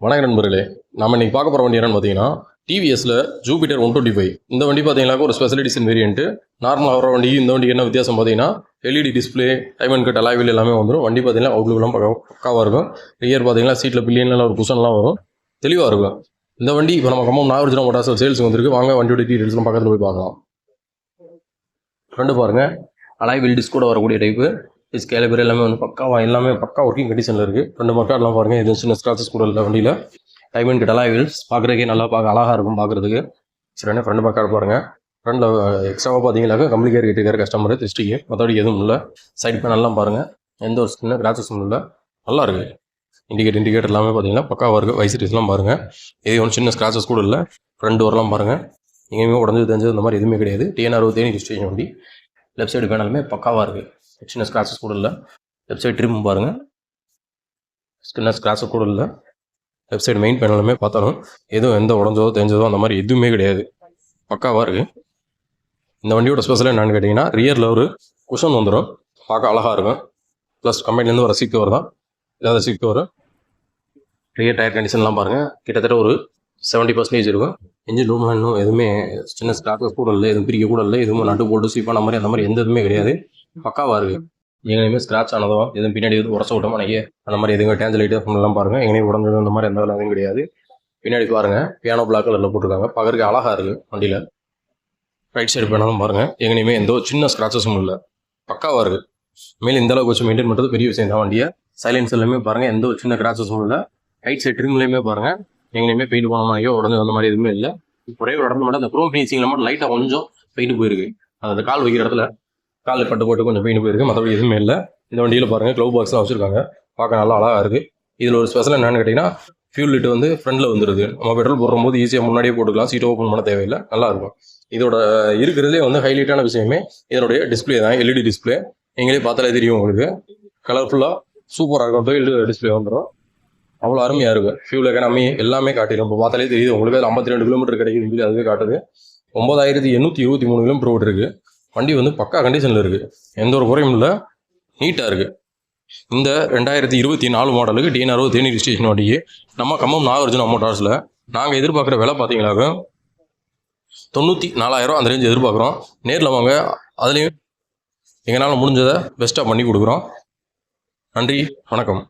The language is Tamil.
வணக்கம் நண்பர்களே. நம்ம இன்னைக்கு பார்க்க போகிற வண்டி என்னன்னு பார்த்தீங்கன்னா டிவிஎஸ்ல ஜூபிட்டர் 125. இந்த வண்டி பார்த்தீங்கன்னா ஒரு ஸ்பெஷலிட்டிஸ் வேரியன்ட். நார்மலாக வர வண்டி இந்த வண்டிக்கு என்ன வித்தியாசம் பார்த்தீங்கன்னா எல்இடி டிஸ்பிளே, டைமண்ட் கட் அலாய்வில் எல்லாமே வந்துடும். வண்டி பார்த்தீங்கன்னா அவுட்லுக்லாம் பக்காவாக இருக்கும். ரியர் பார்த்தீங்கன்னா சீட்டில் பில்லியன்லாம் ஒரு குஷன்லாம் வரும், தெளிவாக இருக்கும். இந்த வண்டி இப்போ நம்ம கம்பம் நாகர்ஜுனா மோட்டார்ஸ் சேல்ஸ் வந்திருக்கு. வாங்க வண்டியோட டீட்டெயில்ஸ்லாம் பக்கத்தில் போய் பார்க்கலாம். ஃப்ரெண்டு பாருங்கள், அலாய்வில் டிஸ்கோட வரக்கூடிய டைப்பு. கேலிபர் எல்லாமே வந்து எல்லாமே பக்கா ஒர்க்கிங் கண்டிஷனில் இருக்குது. ரெண்டு மர்க்கார்ட்லாம் பாருங்கள், எதுவும் சின்ன ஸ்க்ராச்சஸ் கூட இல்லை. வண்டியில் டைமண்ட் கிட்ட எல்லாம் வீல்ஸ் பார்க்குறதுக்கே நல்லா அழகாக இருக்கும் பார்க்குறதுக்கு. சரி, ஃப்ரெண்டு மர்க்கார்ட் பாருங்கள். ஃப்ரெண்டில் எக்ஸ்ட்ராவாக பார்த்தீங்கன்னாக்கா கம்ப்ளிகேட் கேட்டுக்கிற கஸ்டமர் திருஷ்டிக்கு மற்றபடி எதுவும் இல்லை. சைட் பேனல்லாம் பாருங்கள், எந்த ஒரு சின்ன கிராச்சஸும் இல்லை, நல்லா இருக்குது. இண்டிகேட்டர் எல்லாமே பார்த்தீங்கன்னா பக்காவாக இருக்குது. வைசிட்டிஸ்லாம் பாருங்கள், எது ஒன்றும் சின்ன ஸ்க்ராச்சஸ் கூட இல்லை. ஃப்ரெண்டு வரலாம் பாருங்கள், எங்கேயுமே உடஞ்சது தெரிஞ்சது இந்த மாதிரி எதுவுமே கிடையாது. TN60 ரிஜிஸ்ட்ரேஷன் வண்டி. லெஃப்ட் சைடு பேனலுமே பக்காவாக இருக்குது, சின்ன ஸ்க்ராச்சஸ் கூட இல்லை. லெஃப்ட் சைடு ட்ரிம் பாருங்கள், சின்ன ஸ்க்ராச்சஸ் கூட இல்லை. லெஃப்ட் சைடு மெயின் பேனலுமே பார்த்தாலும் எதுவும் எந்த உடஞ்சதோ தெரிஞ்சதோ அந்த மாதிரி எதுவுமே கிடையாது, பக்காவாக இருக்குது. இந்த வண்டியோட ஸ்பெஷலாக என்னென்னு கேட்டிங்கன்னா ரியரில் ஒரு குஷன் வந்துடும், பார்க்க அழகாக இருக்கும். ப்ளஸ் கம்பெனிலேருந்து வர சீட் கவர் தான், இல்லாத சீட் கவர். ரியர் டயர் கண்டிஷன்லாம் பாருங்கள், கிட்டத்தட்ட ஒரு 70% இருக்கும். இன்ஜின் ரூம்லாம் இன்னும் எதுவுமே சின்ன ஸ்க்ராச்சஸ் கூட இல்லை, எதுவும் பிரிக்க கூட இல்லை, எதுவும் நட்டு போட்டு சீப்பான மாதிரி அந்த மாதிரி எந்த இதுவுமே கிடையாது, பக்காவாக இருக்குது. எங்கேயுமே ஸ்க்ராட்ச் ஆனதோ எதுவும் பின்னாடி எதுவும் உரச விட்டோமா நையே அந்த மாதிரி எதுவும் டேஞ்சல் லைட்டு ஃபோன்லாம் பாருங்கள், எங்கேயும் உடஞ்சது அந்த மாதிரி எந்த எதுவும் கிடையாது. பின்னாடி பாருங்கள், பியானோ பிளாக் கலரில் போட்டிருக்காங்க, பார்க்குறதுக்கு அழகாக இருக்குது வண்டியில். ரைட் சைடு பேனாலும் பாருங்கள், எங்கேயுமே எந்த சின்ன ஸ்க்ராச்சஸும் இல்லை, பக்காவாக இருக்குது. மேலே இந்த அளவுக்கு வச்சு மெயின்டைன் பண்ணுறது பெரிய விஷயம் தான். வண்டியை சைலன்ஸ் எல்லாமே பாருங்கள், எந்த ஒரு சின்ன கிராச்சஸும் இல்லை. ரைட் சைடு ட்ரிம்லேயுமே பாருங்கள், எங்கேயுமே பெயிண்ட் போன மாதிரியோ உடஞ்சு அந்த மாதிரி எதுவுமே இல்லை. ஒரே ஒரு இடத்துல மட்டும் அந்த க்ரோம் ஃபினிஷிங்கில் மட்டும் லைட்டாக கொஞ்சம் பெயிண்ட் போயிருக்கு, அந்த கால் வைக்கிற இடத்துல கால் பட்டு போட்டு கொஞ்சம் பெயிண்ட் போயிருக்கு, மற்றபடி எதுவுமே இல்லை. இந்த வண்டியில் பாருங்கள் க்ளவ் பாக்ஸ்லாம் வச்சுருக்காங்க, பார்க்க நல்லா அழகாக இருக்குது. இதில் ஒரு ஸ்பெஷல் என்னென்னு கேட்டிங்கன்னா ஃபியூல் லிட்டு வந்து ஃப்ரண்டில் வந்துடுது. நம்ம பெட்ரோல் போடும்போது ஈஸியாக முன்னாடியே போட்டுக்கலாம், சீட்டை ஓப்பன் பண்ண தேவையில்லை, நல்லாயிருக்கும். இதோட இருக்கிறதுலே வந்து ஹைலைட்டான விஷயமே இதனுடைய டிஸ்பிளே தான், எல்இடி டிஸ்பிளே. எங்களே பார்த்தாலே தெரியும் உங்களுக்கு, கலர்ஃபுல்லாக சூப்பராக இருக்கும். எல்இடி டிஸ்பிளே வந்துடும், அவ்வளோ அருமையாக இருக்கும். ஃபியூல் எக்கனாமி எல்லாமே காட்டிடும். இப்போ பார்த்தாலே தெரியுது உங்களுக்கு, அது 52 கிலோமீட்டர் கிடைக்குது சொல்லி அதுவே காட்டுது. 9823 கிலோமீட்டர் ஓட்டிருக்கு. வண்டி வந்து பக்கா கண்டிஷனில் இருக்குது, எந்த ஒரு குறையும் இல்லை, நீட்டாக இருக்குது. இந்த 2024 மாடலுக்கு TN60 ரிஜிஸ்ட்ரேஷன் வண்டிக்கு நம்ம கம்பம் நாகர்ஜுனா மோட்டார்ஸில் நாங்கள் எதிர்பார்க்குற விலை பார்த்தீங்கன்னாக்க 94,000 அந்த ரேஞ்ச் எதிர்பார்க்குறோம். நேரில் வாங்க, அதுலேயும் எங்களால் முடிஞ்சதை பெஸ்ட்டாக பண்ணி கொடுக்குறோம். நன்றி, வணக்கம்.